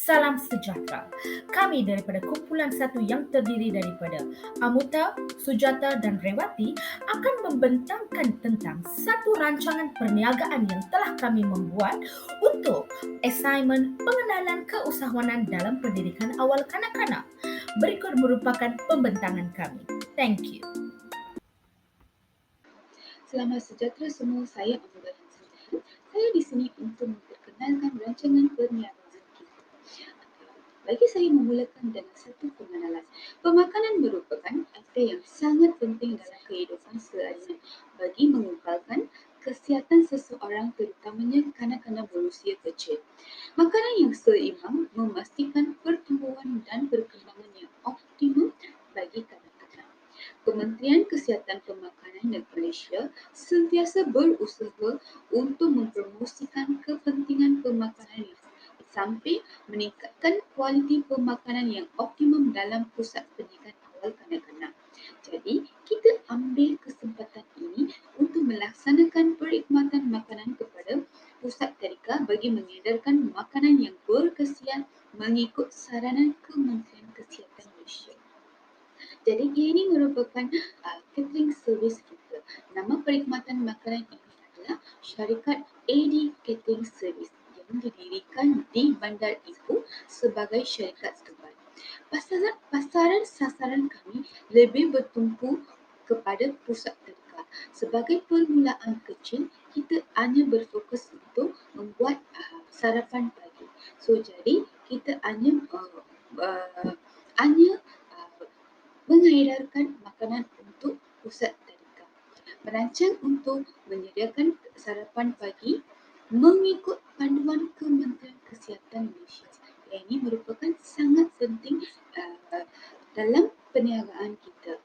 Salam sejahtera. Kami daripada kumpulan satu yang terdiri daripada Amuta, Sujata dan Rewati akan membentangkan tentang satu rancangan perniagaan yang telah kami membuat untuk assignment pengenalan keusahawanan dalam pendidikan awal kanak-kanak. Berikut merupakan pembentangan kami. Thank you. Selamat sejahtera semua, saya Amuda Hansahan. Saya di sini untuk memperkenalkan rancangan perniagaan kita. Bagi saya memulakan dengan satu pengenalan. Pemakanan merupakan aspek yang sangat penting dalam kehidupan seharian bagi mengekalkan kesihatan seseorang terutamanya kanak-kanak berusia kecil. Makanan yang seimbang memastikan pertumbuhan dan perkembangan yang optimum bagi kanak-kanak. Kementerian Kesihatan Pemakanan Negeri Malaysia sentiasa berusaha untuk mempromosikan kepentingan pemakanan yang sampai meningkatkan kualiti pemakanan yang optimum dalam pusat pendidikan awal kanak-kanak. Jadi, kita ambil kesempatan ini untuk melaksanakan perkhidmatan makanan kepada pusat tadika bagi mengedarkan makanan yang berkhasiat mengikut saranan Kementerian Kesihatan Malaysia. Jadi ini merupakan catering service kita. Nama perkhidmatan makanan ini adalah syarikat AD Catering Service yang didirikan di Bandar Ipoh sebagai syarikat terbaik. Pasaran sasaran kami lebih bertumpu kepada pusat tadika. Sebagai permulaan kecil, kita hanya berfokus untuk membuat sarapan pagi. So jadi kita hanya mengedarkan makanan untuk pusat tadika. Merancang untuk menyediakan sarapan pagi mengikut panduan Kementerian Kesihatan Malaysia. Yang ini merupakan sangat penting dalam perniagaan kita.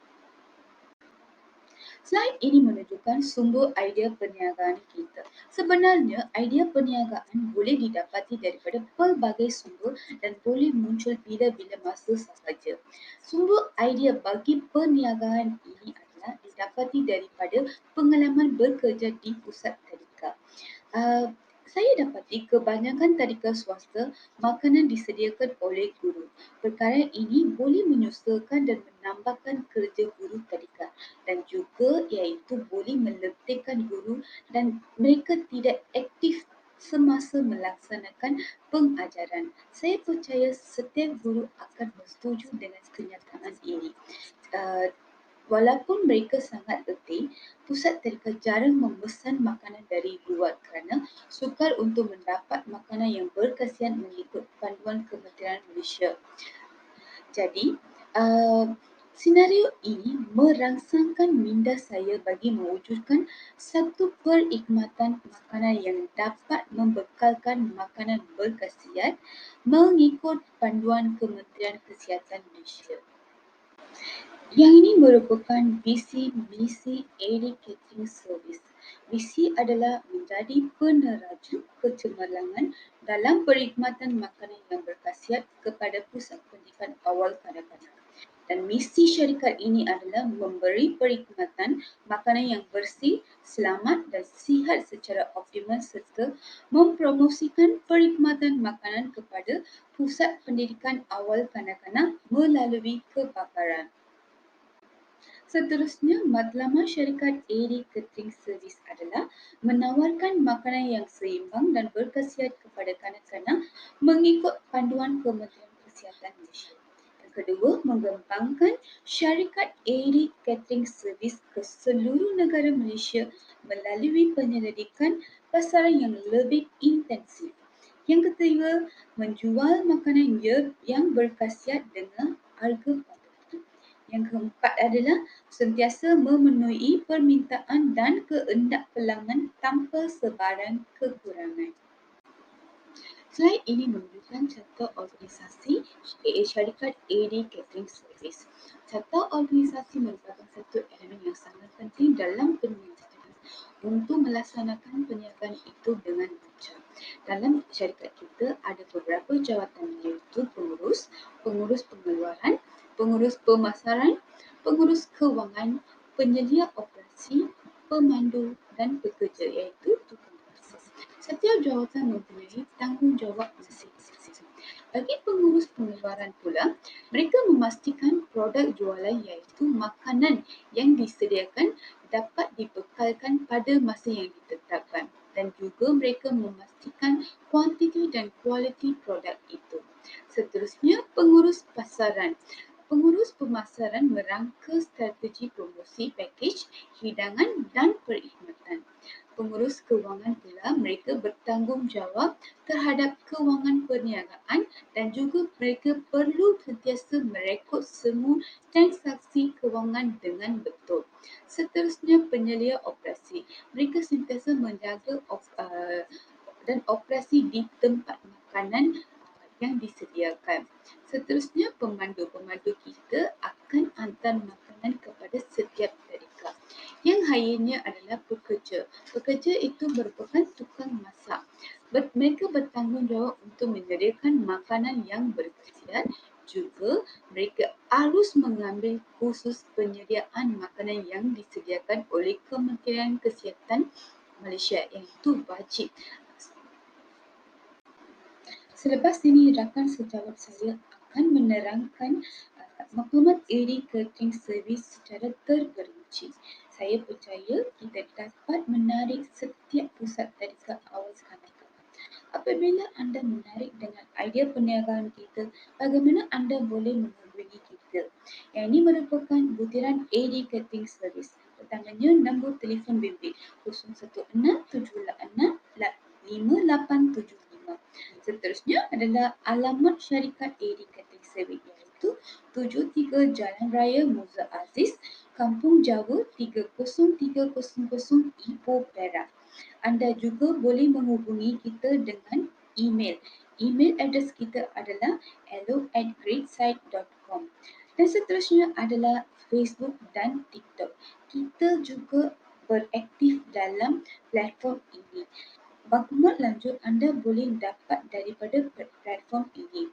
Slide ini menunjukkan sumber idea perniagaan kita. Sebenarnya, idea perniagaan boleh didapati daripada pelbagai sumber dan boleh muncul bila-bila masa sahaja. Sumber idea bagi perniagaan ini adalah didapati daripada pengalaman bekerja di pusat tadika. Saya dapati kebanyakan tadika swasta makanan disediakan oleh guru. Perkara ini boleh menyusahkan dan menambahkan kerja guru tadika dan juga iaitu boleh meletihkan guru dan mereka tidak aktif semasa melaksanakan pengajaran. Saya percaya setiap guru akan bersetuju dengan kenyataan ini. Walaupun mereka sangat letih, pusat tadika jarang memesan makanan dari luar kerana sukar untuk mendapat makanan yang berkhasiat mengikut panduan Kementerian Malaysia. Jadi, senario ini merangsangkan minda saya bagi mewujudkan satu perkhidmatan makanan yang dapat membekalkan makanan berkhasiat mengikut panduan Kementerian Kesihatan Malaysia. Yang ini merupakan visi misi AD Catering Service. Visi adalah menjadi peneraju kecemerlangan dalam perkhidmatan makanan yang berkhasiat kepada pusat pendidikan awal kanak-kanak. Dan misi syarikat ini adalah memberi perkhidmatan makanan yang bersih, selamat dan sihat secara optimal serta mempromosikan perkhidmatan makanan kepada pusat pendidikan awal kanak-kanak melalui kebakaran. Seterusnya, matlamat syarikat AD Catering Service adalah menawarkan makanan yang seimbang dan berkhasiat kepada kanak-kanak mengikut panduan Kementerian Kesihatan Malaysia. Yang kedua, mengembangkan syarikat AD Catering Service ke seluruh negara Malaysia melalui penyelidikan pasaran yang lebih intensif. Yang ketiga, menjual makanan yang berkhasiat dengan harga pasaran. Yang keempat adalah sentiasa memenuhi permintaan dan kehendak pelanggan tanpa sebarang kekurangan. Slide ini menunjukkan carta organisasi syarikat AD Catering Service. Carta organisasi merupakan satu elemen yang sangat penting dalam perniagaan untuk melaksanakan perniagaan itu dengan lancar. Dalam syarikat kita ada beberapa jawatan iaitu pengurus, pengurus pengeluaran, pengurus pemasaran, pengurus kewangan, penyedia operasi, pemandu dan pekerja iaitu tukang. Setiap jawatan mempunyai tanggungjawab masing-masing. Bagi pengurus pengeluaran pula, mereka memastikan produk jualan iaitu makanan yang disediakan dapat dibekalkan pada masa yang ditetapkan dan juga mereka memastikan kuantiti dan kualiti produk itu. Seterusnya, pengurus pasaran. Pengurus pemasaran merangka strategi promosi, pakej, hidangan dan perkhidmatan. Pengurus kewangan pula mereka bertanggungjawab terhadap kewangan perniagaan dan juga mereka perlu sentiasa merekod semua transaksi kewangan dengan betul. Seterusnya penyelia operasi. Mereka sentiasa menjaga dan operasi di tempat makanan yang disediakan. Seterusnya pemandu. Pemandu kita akan hantar makanan kepada setiap tadika. Yang lainnya adalah pekerja. Pekerja itu merupakan tukang masak. Mereka bertanggungjawab untuk menyediakan makanan yang berkhasiat. Juga mereka harus mengambil kursus penyediaan makanan yang disediakan oleh Kementerian Kesihatan Malaysia, iaitu wajib. Selepas ini, rakan sejawat saya akan menerangkan maklumat AD Catering Service secara terperinci. Saya percaya kita dapat menarik setiap pusat tadika awal kanak-kanak. Apabila anda menarik dengan idea perniagaan kita, bagaimana anda boleh menghubungi kita? Yang ini merupakan butiran AD Catering Service. Pertamanya, nombor telefon bimbit 016765875. Seterusnya adalah alamat syarikat AD Catering Service iaitu 73 Jalan Raya Muza Aziz, Kampung Jawa 30300 Ipoh, Perak. Anda juga boleh menghubungi kita dengan email. Email address kita adalah hello@greatside.com. Dan seterusnya adalah Facebook dan TikTok. Kita juga beraktif dalam platform ini. Maklumat lanjut anda boleh dapat daripada platform ini.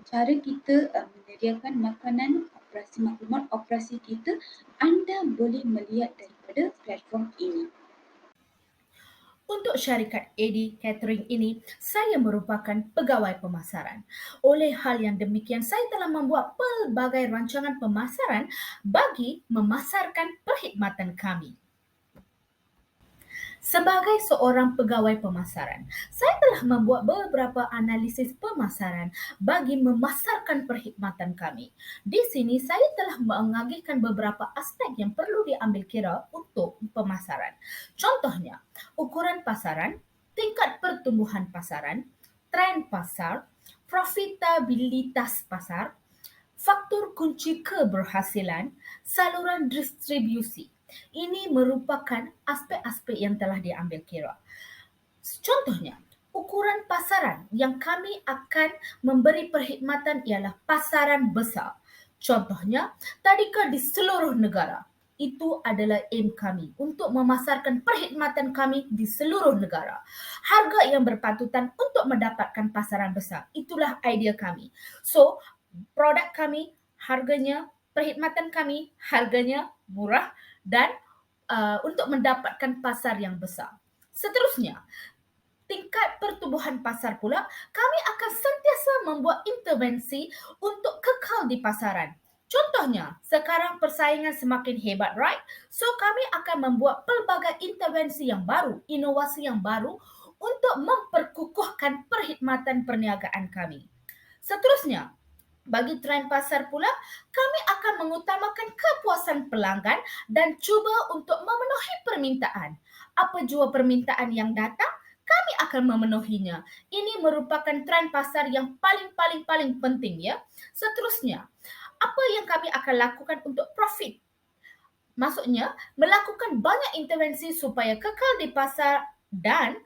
Cara kita menyediakan makanan, maklumat operasi kita, anda boleh melihat daripada platform ini. Untuk syarikat AD Catering ini, saya merupakan pegawai pemasaran. Oleh hal yang demikian, saya telah membuat pelbagai rancangan pemasaran bagi memasarkan perkhidmatan kami. Sebagai seorang pegawai pemasaran, saya telah membuat beberapa analisis pemasaran bagi memasarkan perkhidmatan kami. Di sini saya telah mengagihkan beberapa aspek yang perlu diambil kira untuk pemasaran. Contohnya, ukuran pasaran, tingkat pertumbuhan pasaran, trend pasar, profitabilitas pasar, faktor kunci keberhasilan, saluran distribusi. Ini merupakan aspek-aspek yang telah diambil kira. Contohnya, ukuran pasaran yang kami akan memberi perkhidmatan ialah pasaran besar. Contohnya, tadika di seluruh negara. Itu adalah aim kami untuk memasarkan perkhidmatan kami di seluruh negara. Harga yang berpatutan untuk mendapatkan pasaran besar. Itulah idea kami. So, produk kami, harganya, perkhidmatan kami, harganya murah dan untuk mendapatkan pasar yang besar. Seterusnya, tingkat pertumbuhan pasar pula, kami akan sentiasa membuat intervensi untuk kekal di pasaran. Contohnya, sekarang persaingan semakin hebat, right? So, kami akan membuat pelbagai intervensi yang baru, inovasi yang baru untuk memperkukuhkan perkhidmatan perniagaan kami. Seterusnya, bagi trend pasar pula, kami akan mengutamakan kepuasan pelanggan dan cuba untuk memenuhi permintaan. Apa jua permintaan yang datang, kami akan memenuhinya. Ini merupakan trend pasar yang paling penting ya. Seterusnya, apa yang kami akan lakukan untuk profit? Maksudnya, melakukan banyak intervensi supaya kekal di pasar dan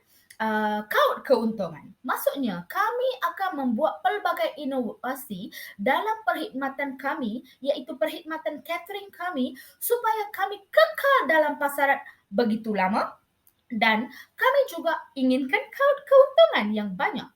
kaut keuntungan. Maksudnya, kami akan membuat pelbagai inovasi dalam perkhidmatan kami, iaitu perkhidmatan catering kami, supaya kami kekal dalam pasaran begitu lama dan kami juga inginkan kaut keuntungan yang banyak.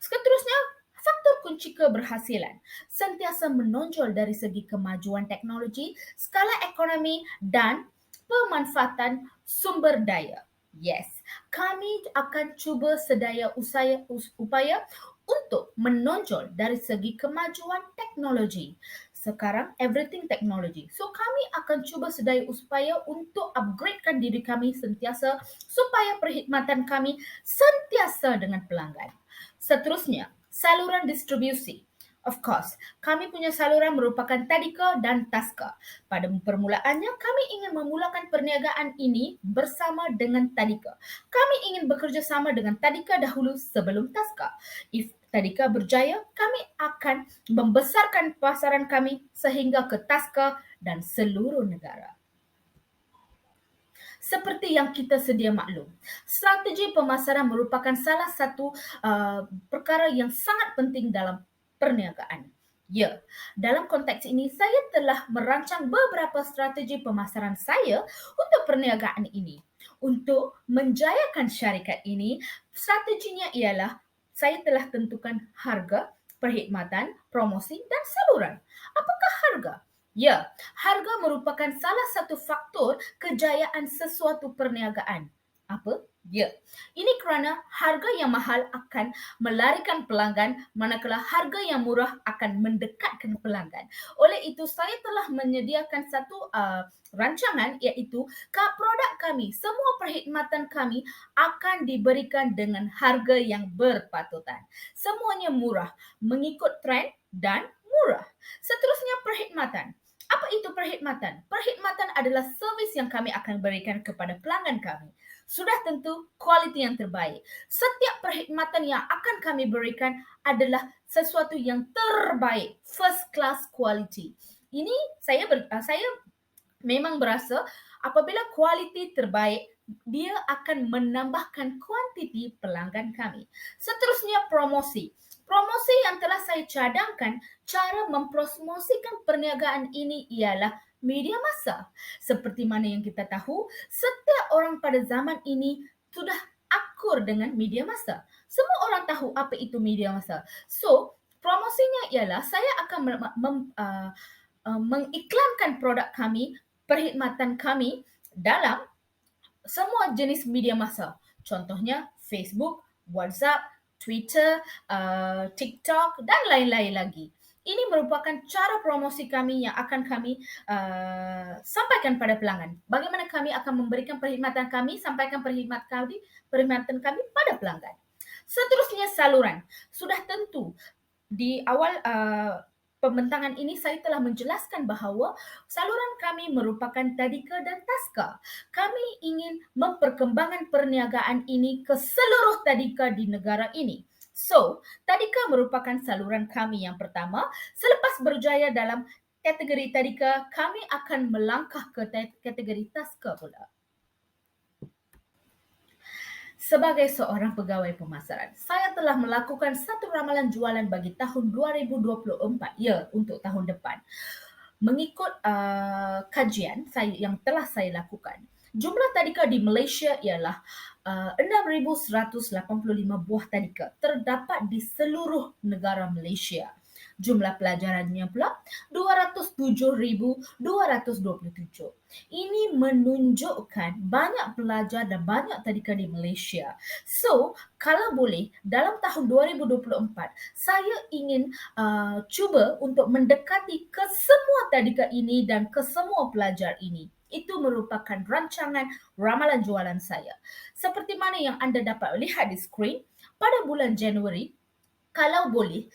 Seterusnya, faktor kunci keberhasilan sentiasa menonjol dari segi kemajuan teknologi, skala ekonomi dan pemanfaatan sumber daya. Yes, kami akan cuba sedaya upaya untuk menonjol dari segi kemajuan teknologi. Sekarang everything teknologi. So kami akan cuba sedaya upaya untuk upgradekan diri kami sentiasa supaya perkhidmatan kami sentiasa dengan pelanggan. Seterusnya, saluran distribusi. Of course, kami punya saluran merupakan Tadika dan Taska. Pada permulaannya, kami ingin memulakan perniagaan ini bersama dengan Tadika. Kami ingin bekerja sama dengan Tadika dahulu sebelum Taska. If Tadika berjaya, kami akan membesarkan pasaran kami sehingga ke Taska dan seluruh negara. Seperti yang kita sedia maklum, strategi pemasaran merupakan salah satu perkara yang sangat penting dalam perniagaan. Ya, dalam konteks ini saya telah merancang beberapa strategi pemasaran saya untuk perniagaan ini. Untuk menjayakan syarikat ini, strateginya ialah saya telah tentukan harga, perkhidmatan, promosi dan saluran. Apakah harga? Ya, harga merupakan salah satu faktor kejayaan sesuatu perniagaan. Apa? Ya, ini kerana harga yang mahal akan melarikan pelanggan, manakala harga yang murah akan mendekatkan pelanggan. Oleh itu, saya telah menyediakan satu rancangan iaitu produk kami, semua perkhidmatan kami akan diberikan dengan harga yang berpatutan. Semuanya murah, mengikut trend dan murah. Seterusnya perkhidmatan. Apa itu perkhidmatan? Perkhidmatan adalah servis yang kami akan berikan kepada pelanggan kami. Sudah tentu kualiti yang terbaik. Setiap perkhidmatan yang akan kami berikan adalah sesuatu yang terbaik, first class quality. Ini saya memang berasa apabila kualiti terbaik, dia akan menambahkan kuantiti pelanggan kami. Seterusnya promosi. Promosi yang telah saya cadangkan, cara mempromosikan perniagaan ini ialah media massa. Seperti mana yang kita tahu, setiap orang pada zaman ini sudah akur dengan media massa. Semua orang tahu apa itu media massa. So, promosinya ialah saya akan mengiklankan produk kami, perkhidmatan kami dalam semua jenis media massa. Contohnya Facebook, WhatsApp, Twitter, TikTok dan lain-lain lagi. Ini merupakan cara promosi kami yang akan kami sampaikan pada pelanggan. Bagaimana kami akan memberikan perkhidmatan kami, sampaikan perkhidmatan kami pada pelanggan. Seterusnya saluran. Sudah tentu di awal pembentangan ini saya telah menjelaskan bahawa saluran kami merupakan Tadika dan Taska. Kami ingin memperkembangkan perniagaan ini ke seluruh Tadika di negara ini. So, Tadika merupakan saluran kami yang pertama. Selepas berjaya dalam kategori Tadika, kami akan melangkah ke kategori Taska pula. Sebagai seorang pegawai pemasaran, saya telah melakukan satu ramalan jualan bagi tahun 2024, ya, untuk tahun depan. Mengikut kajian yang telah saya lakukan, jumlah tadika di Malaysia ialah 6,185 buah tadika terdapat di seluruh negara Malaysia. Jumlah pelajarannya pula 207,227. Ini menunjukkan banyak pelajar dan banyak tadika di Malaysia. So, kalau boleh, dalam tahun 2024, saya ingin cuba untuk mendekati ke semua tadika ini dan ke semua pelajar ini. Itu merupakan rancangan ramalan jualan saya. Seperti mana yang anda dapat lihat di skrin, pada bulan Januari, kalau boleh,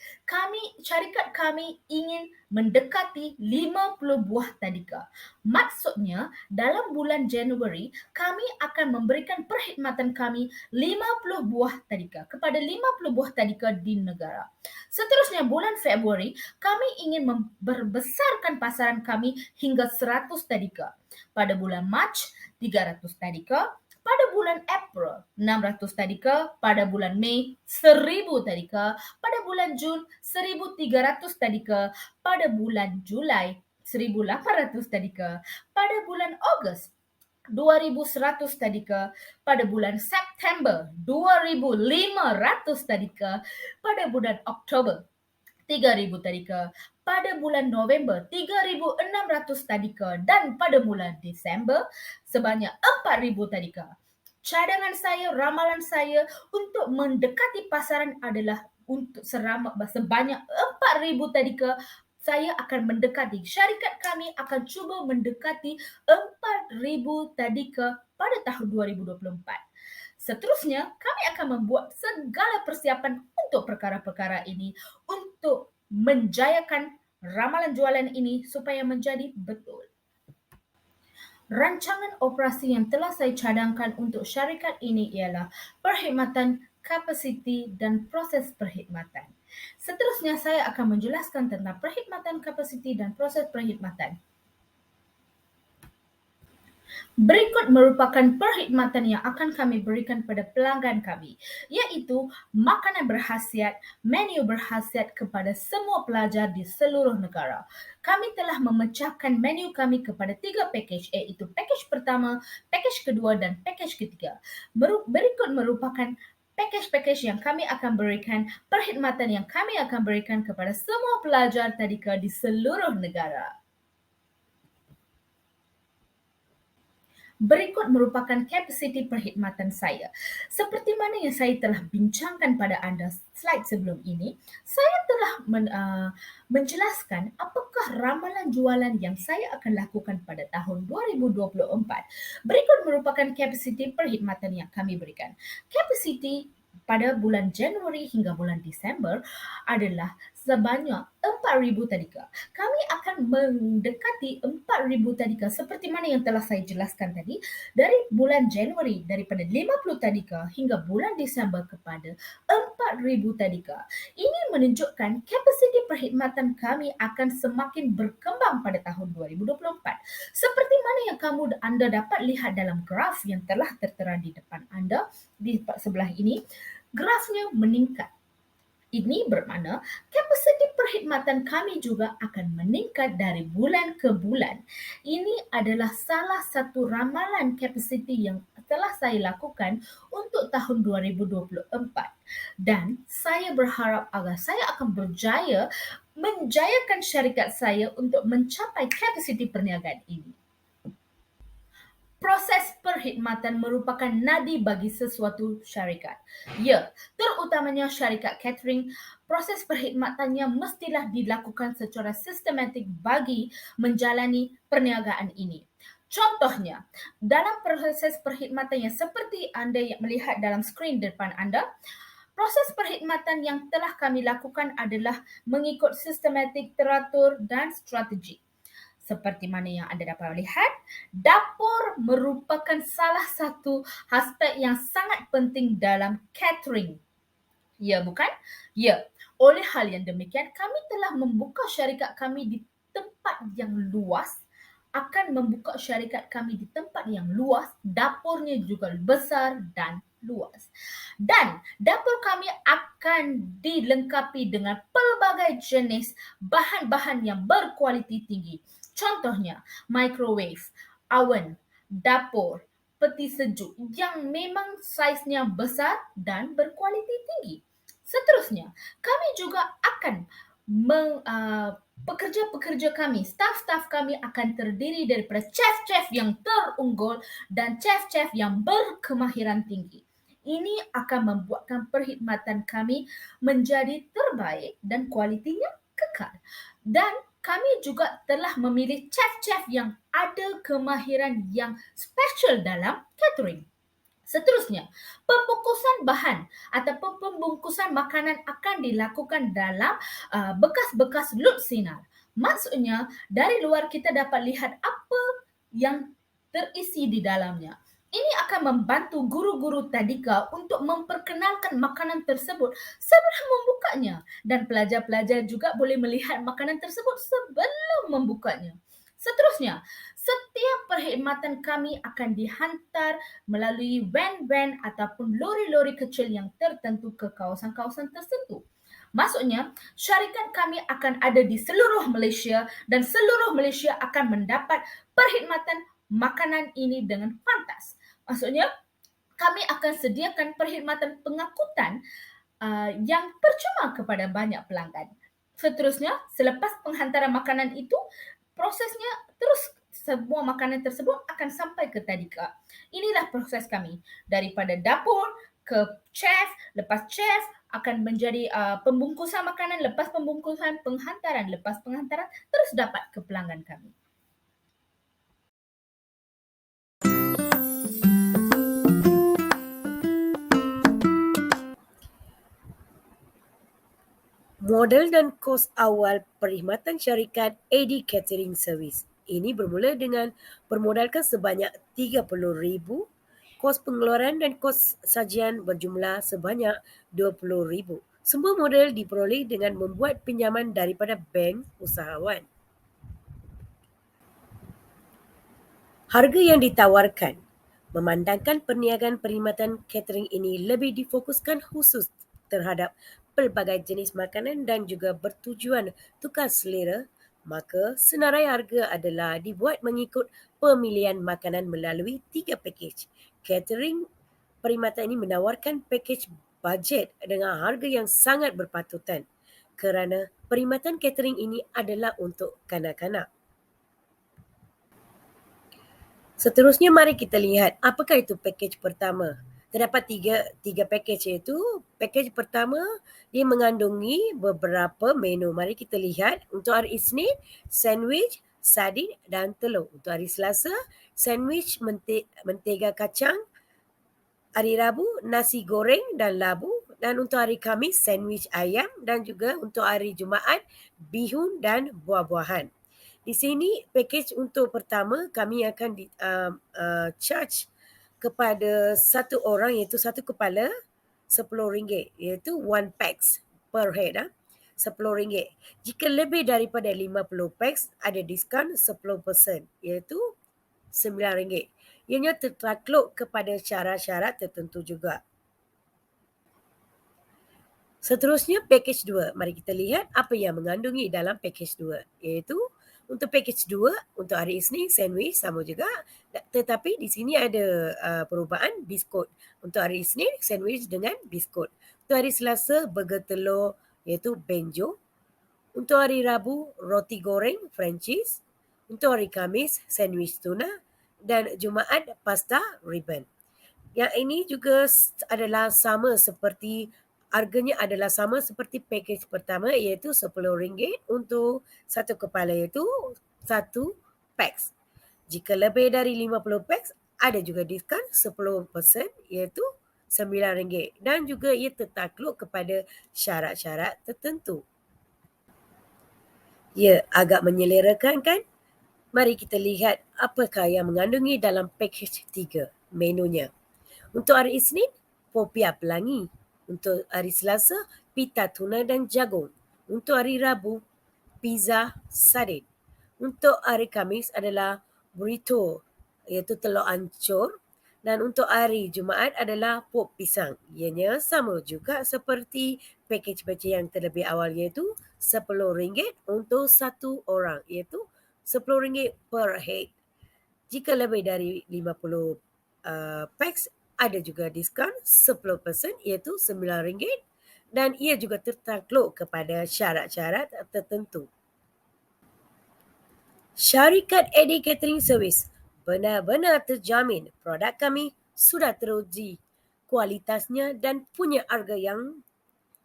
syarikat kami ingin mendekati 50 buah tadika. Maksudnya, dalam bulan Januari, kami akan memberikan perkhidmatan kami 50 buah tadika kepada 50 buah tadika di negara. Seterusnya, bulan Februari, kami ingin membesarkan pasaran kami hingga 100 tadika. Pada bulan Mac, 300 tadika. Pada bulan April, 600 tadika. Pada bulan Mei, 1,000 tadika. Pada bulan Jun, 1,300 tadika. Pada bulan Julai, 1,800 tadika. Pada bulan Ogos, 2,100 tadika. Pada bulan September, 2,500 tadika. Pada bulan Oktober, 3,000 tadika. Pada bulan November, 3,600 tadika. Dan pada bulan Disember, sebanyak 4,000 tadika. Cadangan saya, ramalan saya untuk mendekati pasaran adalah untuk sebanyak 4,000 tadika, saya akan mendekati, syarikat kami akan cuba mendekati 4,000 tadika pada tahun 2024. Seterusnya, kami akan membuat segala persiapan untuk perkara-perkara ini untuk menjayakan ramalan jualan ini supaya menjadi betul. Rancangan operasi yang telah saya cadangkan untuk syarikat ini ialah perkhidmatan, kapasiti dan proses perkhidmatan. Seterusnya saya akan menjelaskan tentang perkhidmatan, kapasiti dan proses perkhidmatan. Berikut merupakan perkhidmatan yang akan kami berikan pada pelanggan kami, iaitu makanan berkhasiat, menu berkhasiat kepada semua pelajar di seluruh negara. Kami telah memecahkan menu kami kepada 3 pakej, iaitu pakej pertama, pakej kedua dan pakej ketiga. Berikut merupakan pakej-pakej yang kami akan berikan, perkhidmatan yang kami akan berikan kepada semua pelajar tadika di seluruh negara. Berikut merupakan kapasiti perkhidmatan saya. Seperti mana yang saya telah bincangkan pada anda slide sebelum ini, saya telah menjelaskan apakah ramalan jualan yang saya akan lakukan pada tahun 2024. Berikut merupakan kapasiti perkhidmatan yang kami berikan. Kapasiti pada bulan Januari hingga bulan Disember adalah sebanyak 4,000 tadika. Kami akan mendekati 4,000 tadika seperti mana yang telah saya jelaskan tadi, dari bulan Januari daripada 50 tadika hingga bulan Disember kepada 4,000 tadika. Ini menunjukkan kapasiti perkhidmatan kami akan semakin berkembang pada tahun 2024. Seperti mana yang anda dapat lihat dalam graf yang telah tertera di depan anda di sebelah ini, grafnya meningkat. Ini bermakna kapasiti perkhidmatan kami juga akan meningkat dari bulan ke bulan. Ini adalah salah satu ramalan kapasiti yang telah saya lakukan untuk tahun 2024. Dan saya berharap agar saya akan berjaya menjayakan syarikat saya untuk mencapai kapasiti perniagaan ini. Proses perkhidmatan merupakan nadi bagi sesuatu syarikat. Ya, terutamanya syarikat catering, proses perkhidmatannya mestilah dilakukan secara sistematik bagi menjalani perniagaan ini. Contohnya, dalam proses perkhidmatan yang seperti anda yang melihat dalam skrin depan anda, proses perkhidmatan yang telah kami lakukan adalah mengikut sistematik, teratur dan strategi. Seperti mana yang anda dapat lihat, dapur merupakan salah satu aspek yang sangat penting dalam catering. Ya, bukan? Ya. Oleh hal yang demikian, kami telah membuka syarikat kami di tempat yang luas, akan membuka syarikat kami di tempat yang luas, dapurnya juga besar dan luas. Dan dapur kami akan dilengkapi dengan pelbagai jenis bahan-bahan yang berkualiti tinggi. Contohnya, microwave, oven, dapur, peti sejuk yang memang saiznya besar dan berkualiti tinggi. Seterusnya, kami juga akan pekerja-pekerja kami, staf-staf kami akan terdiri daripada chef-chef yang terunggul dan chef-chef yang berkemahiran tinggi. Ini akan membuatkan perkhidmatan kami menjadi terbaik dan kualitinya kekal. Dan kami juga telah memilih chef-chef yang ada kemahiran yang special dalam catering. Seterusnya, pembungkusan bahan ataupun pembungkusan makanan akan dilakukan dalam bekas-bekas lut sinar. Maksudnya, dari luar kita dapat lihat apa yang terisi di dalamnya. Ini akan membantu guru-guru tadika untuk memperkenalkan makanan tersebut sebelum membukanya, dan pelajar-pelajar juga boleh melihat makanan tersebut sebelum membukanya. Seterusnya, setiap perkhidmatan kami akan dihantar melalui van-van ataupun lori-lori kecil yang tertentu ke kawasan-kawasan tertentu. Maksudnya, syarikat kami akan ada di seluruh Malaysia dan seluruh Malaysia akan mendapat perkhidmatan makanan ini dengan pantas. Maksudnya, kami akan sediakan perkhidmatan pengangkutan yang percuma kepada banyak pelanggan. Seterusnya, selepas penghantaran makanan itu, prosesnya terus semua makanan tersebut akan sampai ke tadika. Inilah proses kami daripada dapur ke chef, lepas chef akan menjadi pembungkusan makanan, lepas pembungkusan, penghantaran, lepas penghantaran, terus dapat ke pelanggan kami. Model dan kos awal perkhidmatan syarikat AD Catering Service. Ini bermula dengan bermodalkan sebanyak RM30,000, kos pengeluaran dan kos sajian berjumlah sebanyak RM20,000. Semua model diperoleh dengan membuat pinjaman daripada bank usahawan. Harga yang ditawarkan memandangkan perniagaan perkhidmatan catering ini lebih difokuskan khusus terhadap pelbagai jenis makanan dan juga bertujuan tukar selera, maka senarai harga adalah dibuat mengikut pemilihan makanan melalui 3 pakej. Catering perkhidmatan ini menawarkan pakej bajet dengan harga yang sangat berpatutan kerana perkhidmatan catering ini adalah untuk kanak-kanak. Seterusnya mari kita lihat apakah itu pakej pertama. Terdapat tiga pakej, iaitu pakej pertama dia mengandungi beberapa menu. Mari kita lihat. Untuk hari Isnin, sandwich, sardin dan telur. Untuk hari Selasa, sandwich mentega kacang. Hari Rabu, nasi goreng dan labu. Dan untuk hari Khamis, sandwich ayam. Dan juga untuk hari Jumaat, bihun dan buah-buahan. Di sini pakej untuk pertama kami akan charge kepada satu orang, iaitu satu kepala RM10, iaitu one pax per head, RM10. Jika lebih daripada 50 pax ada diskaun 10%, iaitu RM9. Ianya tertakluk kepada syarat-syarat tertentu juga. Seterusnya pakej 2. Mari kita lihat apa yang mengandungi dalam pakej 2, iaitu untuk pakej 2 untuk hari Isnin sandwich sama juga, tetapi di sini ada perubahan biskut. Untuk hari Isnin sandwich dengan biskut. Untuk hari Selasa burger telur iaitu benjo. Untuk hari Rabu roti goreng Frenchies. Untuk hari Khamis sandwich tuna dan Jumaat pasta ribbon. Yang ini juga adalah sama seperti harganya adalah sama seperti pakej pertama, iaitu RM10 untuk satu kepala, iaitu satu pax. Jika lebih dari 50 pax ada juga diskaun 10%, iaitu RM9 dan juga ia tertakluk kepada syarat-syarat tertentu. Ya, agak menyelerakan kan? Mari kita lihat apakah yang mengandungi dalam pakej 3 menunya. Untuk hari Isnin, popia pelangi. Untuk hari Selasa, pita tuna dan jagung. Untuk hari Rabu, pizza sardin. Untuk hari Khamis adalah burrito, iaitu telur ancur. Dan untuk hari Jumaat adalah pop pisang. Ianya sama juga seperti pakej-pakej yang terlebih awal, iaitu RM10 untuk satu orang, iaitu RM10 per head. Jika lebih dari 50 pax ada juga diskaun 10%, iaitu RM9 dan ia juga tertakluk kepada syarat-syarat tertentu. Syarikat AD Catering Service benar-benar terjamin produk kami sudah teruji kualitasnya dan punya harga yang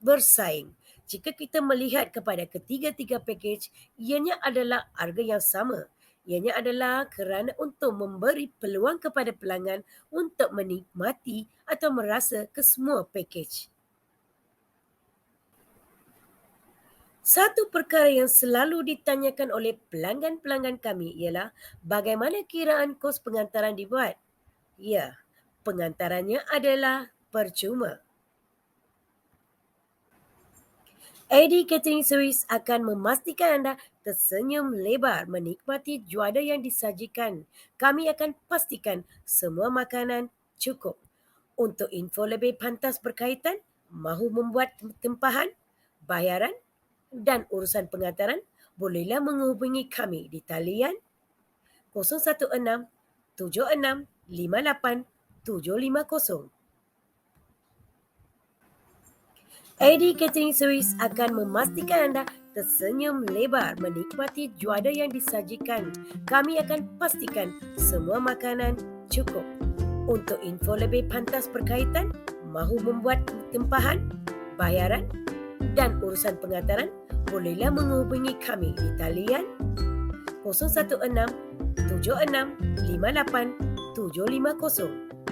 bersaing. Jika kita melihat kepada ketiga-tiga pakej, ianya adalah harga yang sama. Ianya adalah kerana untuk memberi peluang kepada pelanggan untuk menikmati atau merasa kesemua pakej. Satu perkara yang selalu ditanyakan oleh pelanggan-pelanggan kami ialah bagaimana kiraan kos pengantaran dibuat. Ya, pengantarannya adalah percuma. AD Catering Service akan memastikan anda tersenyum lebar menikmati juada yang disajikan. Kami akan pastikan semua makanan cukup. Untuk info lebih pantas berkaitan, mahu membuat tempahan, bayaran dan urusan pengantaran, bolehlah menghubungi kami di talian 016 76 58 750. AD Catering Service akan memastikan anda tersenyum lebar menikmati juada yang disajikan. Kami akan pastikan semua makanan cukup. Untuk info lebih pantas berkaitan, mahu membuat tempahan, bayaran dan urusan pengantaran, bolehlah menghubungi kami di talian 016 76 58 750